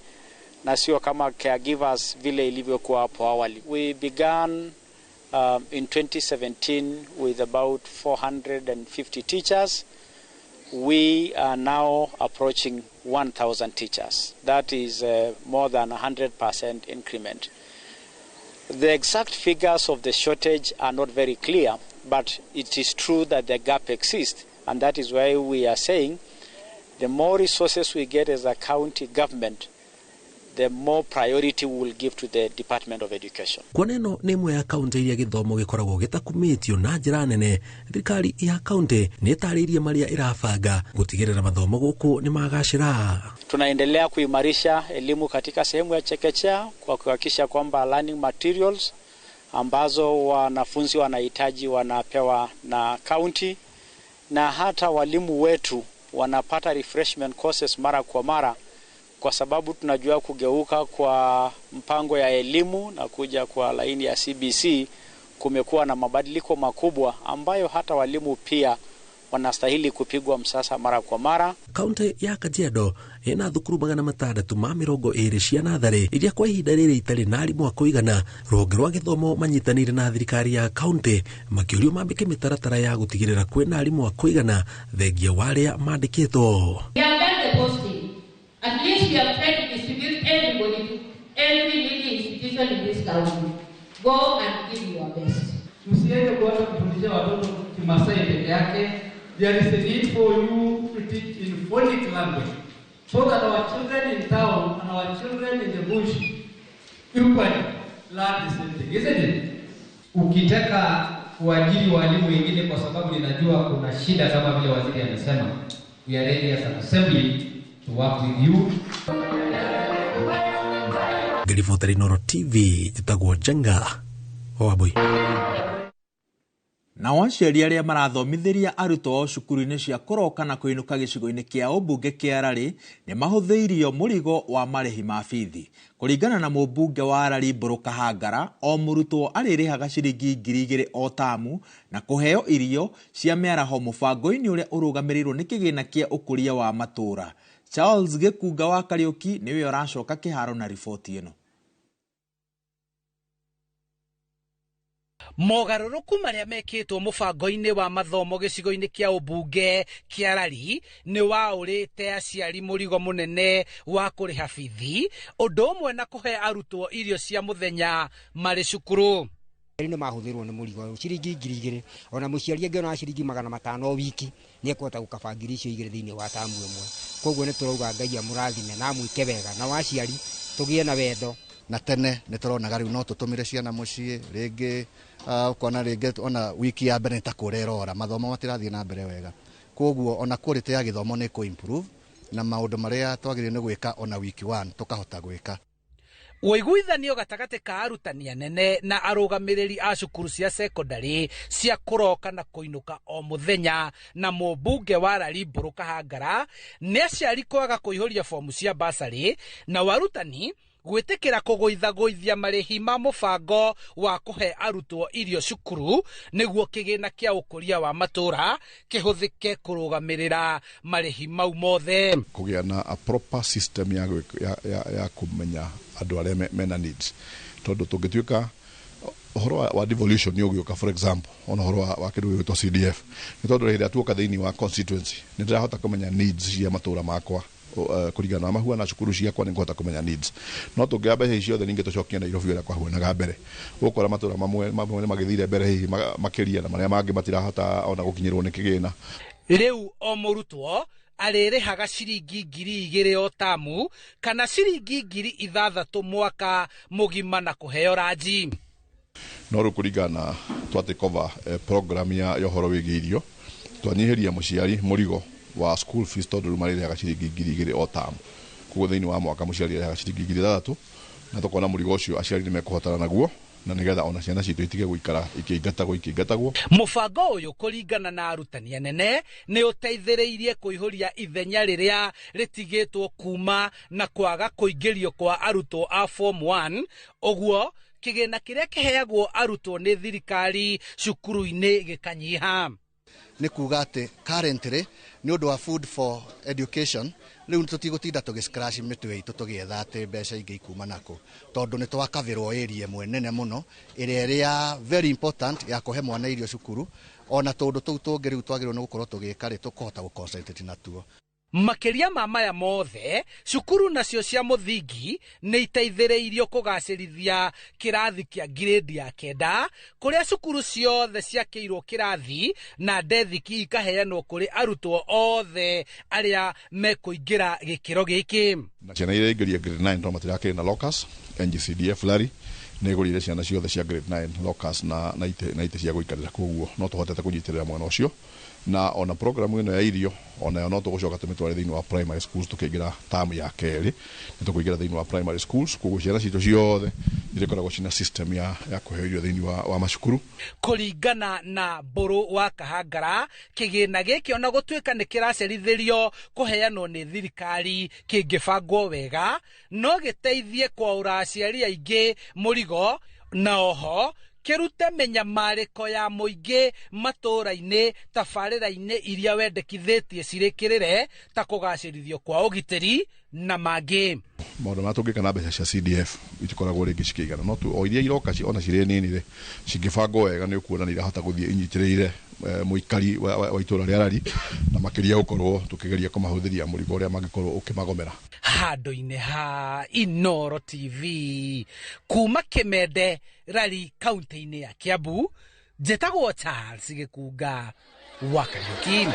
na sio kama caregivers vile ilivyokuwa hapo awali. We began in 2017 with about 450 teachers. We are now approaching 1,000 teachers. That is more than 100% increment. The exact figures of the shortage are not very clear, but it is true that the gap exists, and that is why we are saying the more resources we get as a county government, the more priority we will give to the Department of Education. Kuona ĩno nĩ imwe ya kaunti iria gĩthomo gĩkoragwo gĩtakumĩtio na njĩra nene, thirikari ya kaunti nĩ ĩtarĩirie marĩa ĩrabanga gũtigĩrĩra mathomo gũkũ nĩ magacĩra. Tunaendelea kuimarisha elimu katika sehemu ya chekechea kwa kuhakikisha kwamba learning materials ambazo wanafunzi wanahitaji wanapewa na county, na hata walimu wetu wanapata refreshment courses mara kwa mara, kwa sababu tunajua kugeuka kwa mpango ya elimu na kuja kwa laini ya CBC kumekuwa na mabadiliko makubwa ambayo hata walimu pia wanastahili kupigwa msasa mara kwa mara. Kaunti ya Kajiado ina thukuru 620 cia nathari iria kwa ihinda rĩrĩ itarĩ na arimũ a kũigana. Rũhonge rwa gĩthomo manyitanĩire na thirikari ya kaunti makĩũrio mambĩke mĩtaratara ya gũtigĩrĩra kwĩna arimũ a kũigana thengia wa arĩa mandĩkĩtwo. At least we have tried to distribute everybody to every leading institution in this country. Go and give your best. Msiende kuanza kufundisha watoto Kimasai peke yake. There is a need for you to teach in phonic language so that our children in town and our children in the bush equally learn the same thing, isn't it? Ukitaka kuajiri walimu wengine kwa sababu ninajua kuna shida kama vile waziri amesema, we are ready as an assembly to work with you. Ngiribotera Inooro TV jitagwo Njenga wa Wambui. Na aciari aria marathomithiria arutwo ao cukuru-ini cia kũroka na kũinũka gĩcigo-inĩ kĩa ũmbunge kĩa Arari nĩ mahũthĩirio mũrigo wa marĩhi ma bithi. Kũringana na mũmbunge wa Arari Mbũrũ Kahangara, o mũrutwo arĩrĩhaga ciringi 2,000 o tamu na kũheo irio cia mĩaraho mũbango-inĩ ũrĩa ũrũgamĩrĩirwo nĩ kĩgĩna kĩa ũkũria wa matũũra. Charles Gĩkunga wa Kariũki nĩwe ũracoka kĩharo na riboti ĩno. Mogarũrũku marĩa mekĩtwo mũbango-inĩ wa mathomo gĩcigo-inĩ kĩa ũmbunge kĩa Arari nĩ waũrĩte aciari mũrigo mũnene wa kũrĩha bithi, ũndũ ũmwe na kũhe arutwo irio cia mũthenya marĩ cukuru. Nĩ mahũthĩrwo nĩ mũrigo ciringi 2,000, ona mũciari angĩona ciringi 500 o wiki nĩ ekũhota gũkabangira icio 2 thĩinĩ wa tamu ĩmwe. Koguo nĩ tũrauga Ngai amũrathime na amwĩke wega, na waciari tũgĩe na wendo. Na tene nĩ tũronaga rĩu no tũtũmĩre ciana mũciĩ rĩngĩ ukona rĩngĩ ona wiki ya mbere nĩtakũrerora mathomo matirathiĩ na mbere wega. Koguo ona quality ya gĩthomo nĩ improve na maũndũ marĩa twagĩrĩire nĩ gwĩka ona wiki 1 tũkahota gwĩka. Ũiguithanio gatagatĩ ka arutani anene na arũgamĩrĩri a cukuru cia secondary cia kũroka na kũinũka o mũthenya na mũmbunge wa Arari Mbũrũ Kahangara nĩ aciari kwaga kũihũria fomu cia basarĩ na warutani gwĩtĩkĩra kũgũithagũithia marĩhi ma mũbango wa kũhe arutwo irio cukuru nĩguo kĩgĩna kĩa ũkũria wa matũũra kĩhũthĩke kũrũgamĩrĩra marĩhi mau mothe. Kũgĩa na a proper system ya kũmenya andũ arĩa mena needs. Tondũ tũngĩtuĩka horo wa devolution yogioka for example ona horo wa kindu gitwa CDF ni tondu hĩndĩ atuoka thiini wa constituency ni ndirahota kumenya needs cia matura makwa kurigana na mahua na cukuru ciakwa ni ngota kumenya needs no tungiamba hici ciothe ninge tucokia Nairobi wera kwa huonaga mbere gukora matura mamwe magithire mbere hihi makiria na maria mangi matirahota ona gukinyirwo ni kigina riu o murutwo arĩrĩhaga ciringi 2,000 o tamu kana ciringi 6,000 mwaka mugima na kuheo ranji no rukurigana twatake over program ya horo wĩgiĩ irio twanyihiria mũciari mũrigo wa school fees tondu marĩrĩhaga ciringi 2,000 o tamu kugo thĩinĩ wa mwaka mũciari arĩhaga ciringi 6,000 na tukona mũrigo ũcio aciari nĩmekũhotana naguo na nigetha ona ciana citũ itige guikara ikĩingatagwo mubango ũyũ kũringana na arutani anene nĩ ũteithĩrĩirie kũihũria ithenya rĩrĩa rĩtigĩtwo kuma na kwaga kũingĩrio kwa arutwo a form 1 ũguo kĩgĩna kĩrĩa kĩheagwo arutwo nĩ thirikari cukuru-inĩ gĩkanyiha nĩ kuga atĩ currently nĩ ũndũ wa food for education rĩu tũtigũtinda tũgĩscratch mĩtwe itũ tũgĩetha atĩ mbeca ingĩ ikuma nako tondũ nĩ twakavĩrwo area ĩmwe nene mũno ĩrĩa very important ya kũhe mwana irio cukuru ona tondũ tũu tũngĩ rĩu twagĩrĩirwo nĩ gũkorwo tũgĩka rĩ tũkũhota gũconcentrate natuo makiria ma maya mothe cukuru nacio cia muthingi nĩ iteithĩrĩirio kũgacĩrithia kĩrathi kĩa grade ya 9 kũrĩa cukuru ciothe ciakĩirwo kĩrathi na ndethiki ikaheanwo kũrĩ arutwo othe arĩa mekũingĩra gĩkĩro gĩkĩ na ciana iria ingĩria grade 9 no matirakĩrĩ na locus NGCDF Larry nĩ gũrire ciana ciothe cia grade 9 locus na ite cia gũikarĩra koguo no tũhotete kũnyitĩrĩra mwena ũcio na ona programu ĩno ya irio ona no tũgũcoka tũmĩtware thĩinĩ wa primary schools tũkĩingĩra tamu ya kerĩ nĩ tũkũingĩra thĩinĩ wa primary schools koguo ciana citũ ciothe irĩkoragwo cina system ya kũheo irio thĩinĩ wa macukuru kũringana na Mbũrũ wa Kahangara kĩgĩna gĩkĩ ona gũtuĩka nĩ kĩracerithĩrio kũheanwo nĩ thirikari kĩngĩbangwo wega no gĩteithie kwaũra aciari aingĩ mũrigo na oho kĩrute menyamarĩko ya mũingĩ matũũra-inĩ tabarĩra-inĩ iria wendekithĩtie cirĩkĩrĩre ta kũgacĩrithio kwa ũgitĩri na mangĩ maũndũ ma tũngĩka na mbeca cia CDF itikoragwo rĩngĩ cikĩigana no tu o iria iroka ona cirĩ nini rĩ cingĩbangwo wega nĩ ũkuona nĩ irahota gũthiĩ inyitĩrĩire mũikari wa itũũra rĩa Rari na makĩria gũkorwo tũkĩgeria kũmahũthĩria mũrigo ũrĩa mangĩkorwo ũkĩmagomera handũ-inĩ ha Inooro TV kuma Kĩmende Rari kaunti-inĩ ya Kiambu njĩtagwo Charles Gĩkunga wa Kariũki.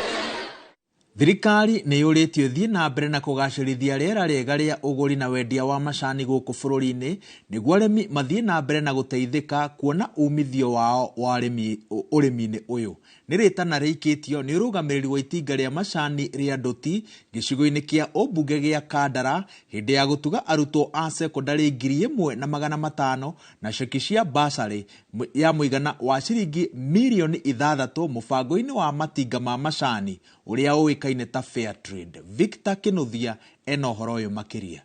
Thirikari nĩ yũrĩtio thiĩ na mbere na kũgacĩrithia rĩera rĩega rĩa ũgũri na wendia wa macani gũkũ bũrũri-inĩ nĩguo arĩmi mathiĩ na mbere na gũteithĩka kuona umithio wao wa ũrĩmi-inĩ ũyũ. Nĩ rĩtana rĩikĩtio nĩ ũrũgamĩrĩri wa itinga rĩa macani rĩa Ndũti gĩcigo-inĩ kĩa ũmbunge gĩa Kandara hĩndĩ ya gũtuga arutwo a secondary 1,500 na ceki cia basarĩ ya mũigana wa ciringi mirioni 6 mũbango-inĩ wa matinga ma macani ũrĩa ũĩkaine ta Fair Trade. Victor Kinuthia ena ũhoro ũyũ makĩria.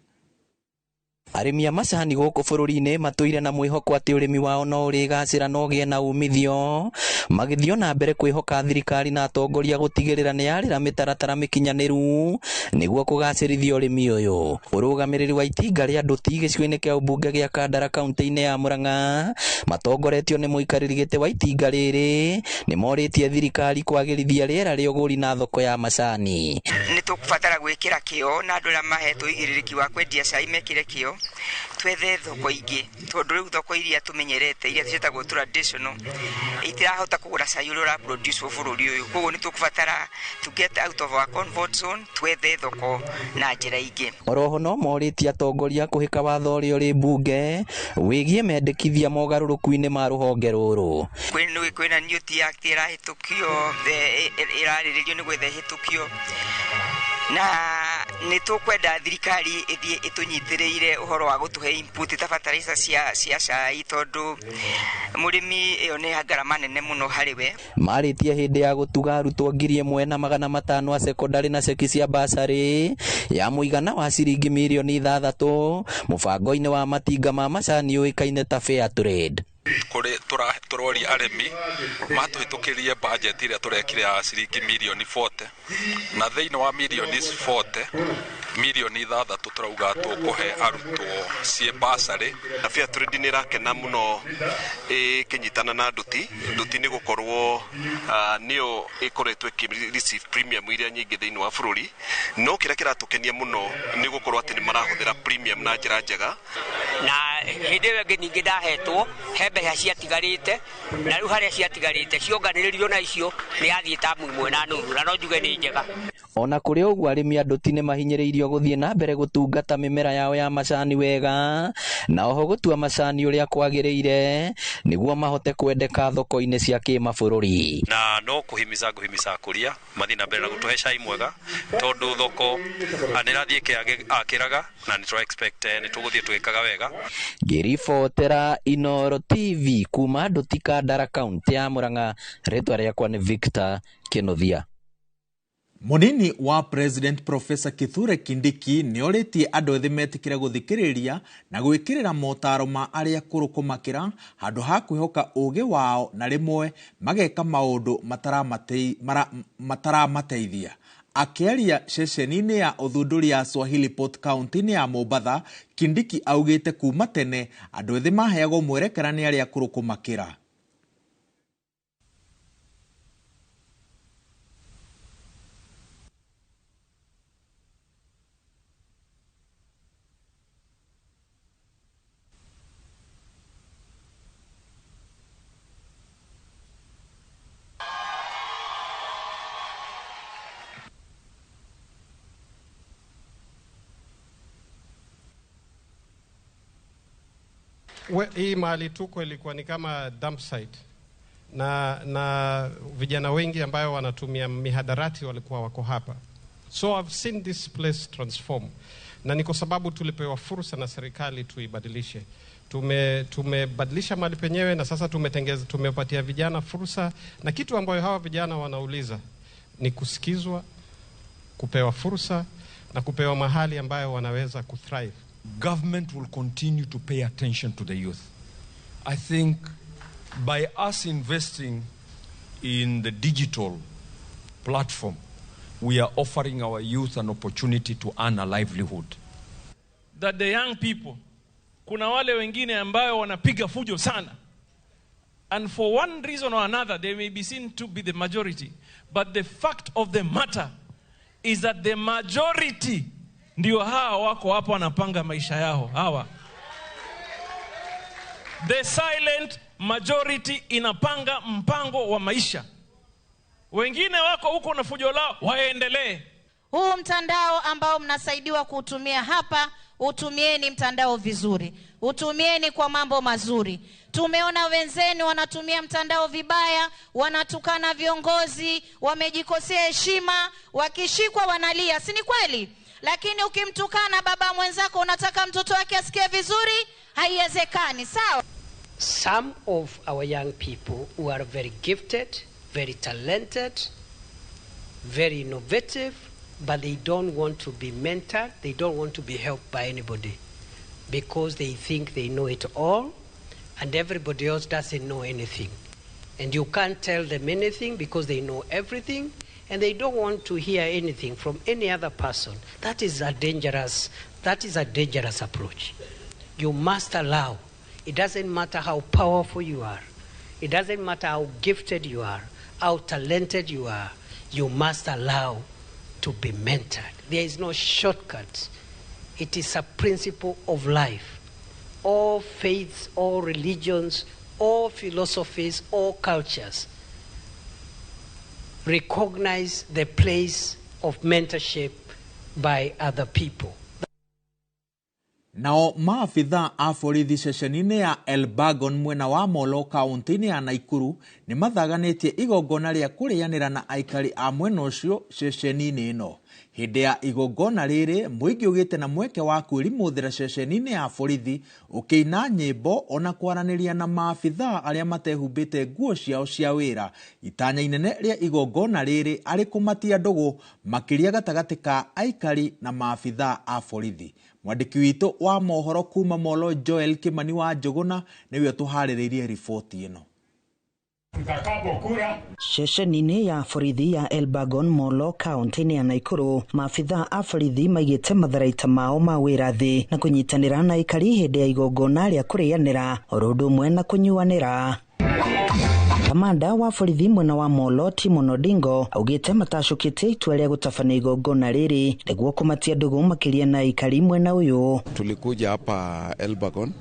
Arĩmi a macani gũkũ bũrũri-inĩ matũire na mwĩhoko atĩ ũrĩmi wao no ũrĩgacĩra na ũgĩe na umithio magĩthiĩ na mbere kwĩhoka thirikari na atongoria gũtigĩrĩra nĩ yarĩra mĩtaratara mĩkinyanĩru nĩguo kũgacĩrithia ũrĩmi ũyũ. Ũrũgamĩrĩri wa itinga rĩa Ndũti gĩcigo-inĩ kĩa ũmbunge gĩa Kandara kaunti-inĩ ya Murang'a matongoretio nĩ mũikarĩri gĩtĩ wa itinga rĩrĩ nĩ morĩtie thirikari kwagĩrithia rĩera rĩa ũgũri na thoko ya macani. Nĩ tũkũbatara gwĩkĩra kĩo na andũ arĩa mahetwo ũigĩrĩrĩki wa kwendia cai mekĩre kĩo twethe thoko ingĩ tondũ rĩu thoko iria tũmenyerete iria ciĩtagwo traditional itirahota kũgũra cai ũrĩa ũraproduce bũrũri ũyũ koguo nĩ tũkũbatara to get out of our comfort zone twethe thoko na njĩra ingĩ. Oroho no morĩtie atongoria kũhĩka watho ũrĩa ũrĩ mbunge wĩgiĩ mendekithia mogarũrũku-inĩ ma rũhonge rũrũ. Kwĩna Newti Act ĩrahĩtũkio ĩrarĩrĩrio nĩ gwetha ĩhĩtũkio na nĩ tũkwenda thirikari ĩthiĩ ĩtũnyitĩrĩire ũhoro wa gũtũhe input ta fertilizer cia cai tondũ mũrĩmi ĩyo nĩ ngarama nene mũno harĩ we. Marĩtie hĩndĩ ya gũtuga arutwo 1,500 a secondary na ceki cia basarĩ ya mũigana wa ciringi mirioni 6 mũbango-inĩ wa matinga ma macani ũĩkaine ta Fair Trade. Kũrĩ tũroria arĩmi matũhĩtũkĩrie budget ĩrĩa tũrekire ya ciringi mirioni 40 na thĩinĩ wa mirioni 40 milioni 6 turauga tukuhe arutwo cie basarĩ. Na fair trade nĩ rakena muno kinyitana na nduti ni gukorwo nio ikoretwe receive premium iria nyingi thĩinĩ wa bũrũri, no kĩrĩa kĩratukenia muno ni gukorwo atĩ nĩ marahũthĩra premium na njĩra njega. Na hĩndĩ ĩyo ĩngĩ ningĩ ndahetwo he mbeca ciatigarĩte, na rĩu harĩa ciatigarĩte cionganĩrĩrio na icio nĩ yathiĩ tamu imwe na nuthu, na no njuge nĩ njega. Ona kũrĩ ũguo arĩmi a nduti nĩ mahinyĩrĩirio gũthiĩ na mbere gũtungata mĩmera yao ya macani wega, na oho gũtua macani ũrĩa kwagĩrĩire nĩguo mahote kwendeka thoko-inĩ cia kĩmabũrũri. Na no kũhimiza akũria mathi na mbere na gũtũhe cai mwega, tondũ thoko nĩrathiĩ akĩraga na nĩ expect nĩ tũgũthiĩ twĩkaga wega. Ngĩribotera Inooro TV kuma Nduti Kandara, kaunti ya Murang'a, rĩtwa rĩakwa nĩ Victor Kĩnuthia. Munini wa President Professor Kithure Kindiki nĩorĩtie andũ ethĩ metikĩre gũthikĩrĩria na gwĩkĩrĩra motaro ma arĩa akũrũ kũmakĩra handũ ha kwĩhoka ũgĩ wao na rĩmwe mageka maũndũ mataramateithia. Akĩaria ceceni-inĩ ya ũthundũri ya Swahili Port County-inĩ ya Mombasa, Kindiki augĩte kuma tene andũ ethĩ maheagwo mwerekera nĩ arĩa akũrũ kũmakĩra. Hii mahali tuko ilikuwa ni kama dump site na vijana wengi ambayo wanatumia mihadarati walikuwa wako hapa. So I've seen this place transform, na ni kwa sababu tulipewa fursa na serikali tuibadilishe. Tumebadilisha mahali penyewe, na sasa tumepatia vijana fursa, na kitu ambayo hawa vijana wanauliza ni kusikizwa, kupewa fursa na kupewa mahali ambayo wanaweza kuthrive. Government will continue to pay attention to the youth. I think by us investing in the digital platform, we are offering our youth an opportunity to earn a livelihood. That the young people, kuna wale wengine ambayo wanapiga fujo sana. And for one reason or another, they may be seen to be the majority. But the fact of the matter is that the majority ndio hawa wako hapo wanapanga maisha yao hawa. The silent majority inapanga mpango wa maisha. Wengine wako huko na fujo lao, waendelee. Huu mtandao ambao mnasaidiwa kuutumia hapa, utumieni mtandao vizuri. Utumieni kwa mambo mazuri. Tumeona wenzenu wanatumia mtandao vibaya, wanatukana viongozi, wamejikosea heshima, wakishikwa wanalia, si ni kweli? Lakini ukimtukana baba mwenzako unataka mtoto wake asikie vizuri, haiwezekani, sawa? Some of our young people who are very gifted, very talented, very innovative, but they don't want to be mentored, they don't want to be helped by anybody because they think they know it all and everybody else doesn't know anything. And you can't tell them anything because they know everything and they don't want to hear anything from any other person. That is a dangerous approach. You must allow. It doesn't matter how powerful you are. It doesn't matter how gifted you are, how talented you are. You must allow to be mentored. There is no shortcut. It is a principle of life. All faiths, all religions, all philosophies, all cultures recognize the place of mentorship by other people. Nao maafitha a borithi ceceni-inĩ ya Elbagon mwena wa Molo kaunti-inĩ ya Naikuru nĩ mathaganĩtie igongona rĩa kũrĩanĩra na aikari a mwena ũcio ceceni-inĩ ĩno. Hĩndĩ ya igongona rĩrĩ mũingĩ ũgĩte na mweke wa kwĩrimũthĩra ceceni-inĩ ya borithi ũkĩina nyĩmbo ona kwaranĩria na maafitha arĩa matehumbĩte nguo ciao cia wĩra. Itanya inene rĩa igongona rĩrĩ arĩ kũmatia ndũgũ makĩria gatagatĩ ka aikari na maafitha a borithi. Mwandĩki witũ wa mohoro kuma Molo Joel Kimani wa Njũgũna nĩwe tũharĩrĩirie riboti ĩno. tutakapokura. Ceceni-inĩ ya borithi ya Elbagon Molo kaunti-inĩ ya Naikuru, maabitha a borithi maigĩte matharaita mao ma wĩra thĩ na kũnyitanĩra na aikari hĩndĩ ya igongona rĩa kũrĩanĩra oro ũndũ ũmwe na kũnyuanĩra. Kamanda wa borithi mwena wa Molo Timon Odingo augĩte matacũkĩte itua rĩa gũtabania igongona rĩrĩ nĩguo kũmatia ndũgũ makĩria na aikari mwena ũyũ. Tulikuja hapa Elbagon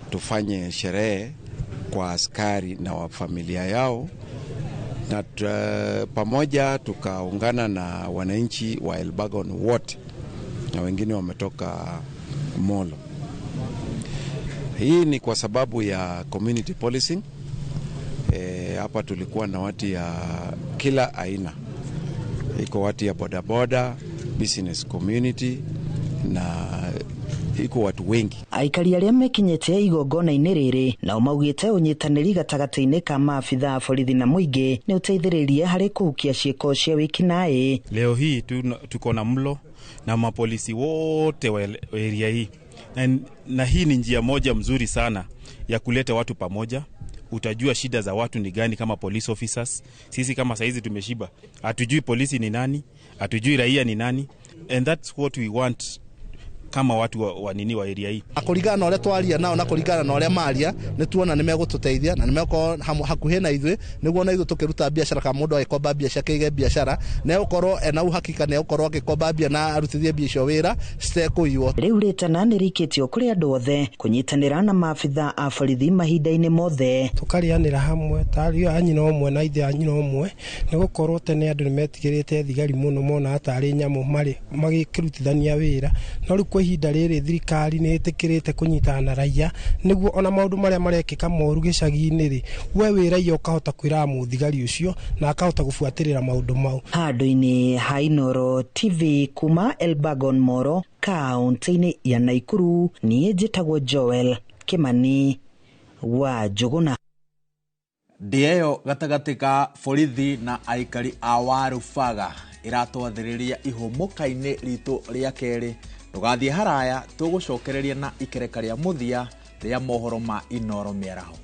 tufanye sherehe kwa askari na wa familia yao, na pamoja tukaungana na wananchi wa Elbagon wote na wengine wametoka Molo. Hii ni kwa sababu ya community policing. Hapa tulikuwa na watu ya kila aina. Iko watu ya bodaboda, business community na iko watu wengi. Aikari arĩa mekinyĩte igongona-inĩ rĩrĩ nao maugĩte ũnyitanĩri gatagatĩ-inĩ ka maabitha a borithi na mũingĩ nĩ ũteithĩrĩrie harĩ kũhukia ciĩko cia wĩkinaĩ. Leo hii tuko na mlo na mapolisi wote wa area hii na hii ni njia moja mzuri sana ya kuleta watu pamoja. Utajua shida za watu ni gani kama police officers. Sisi kama saizi tumeshiba, hatujui polisi ni nani, hatujui raia ni nani, and that's what we want kama watu wa nini wa area hii. Akũringana na ũrĩa twaria nao na kũringana na ũrĩa maria nĩ tuona nĩ megũtũteithia na nĩ megũkorwo hakuhĩ na ithuĩ nĩguo na ithuĩ tũkĩruta biacara kama mũndũ agĩkomba biacara kĩige biacara na ũkorwo ena uhakika na ũkorwo agĩkomba bia na arutithie biacara wĩra citekũiywo. Rĩu rĩtana nĩ rĩkĩtio kũrĩ andũ othe kũnyitanĩra na maabitha a borithi mahinda-inĩ mothe. Tũkarĩanĩra hamwe tarĩ anyina ũmwe na ithe anyina ũmwe nĩ gũkorwo tene andũ nĩ metigĩrĩte thigari mũno mona atarĩ nyamũ marĩ magĩkĩrutithania wĩra no rĩu ihinda rĩrĩ thirikari nĩ ĩtĩkĩrĩte kũnyitana na raia nĩguo ona maũndũ marĩa marekĩka moru gĩcagi-inĩ rĩ we wĩ raia ũkahota kwĩra mũthigari ũcio na akahota gũbuatĩrĩra maũndũ mau. Handũ-inĩ ha Inooro TV kuma Elbagon Molo kaunti-inĩ ya Naikuru, niĩ njĩtagwo Joel Kimani wa Njũgũna. Ndĩeyo gatagatĩ ka borithi na aikari a Warubaga iratwathĩrĩria ihũmũka-inĩ ritũ rĩa kerĩ. Tũgathiĩ haraya tũgũcokereria na ikereka rĩa mũthia rĩa mohoro ma Inooro mĩaraho.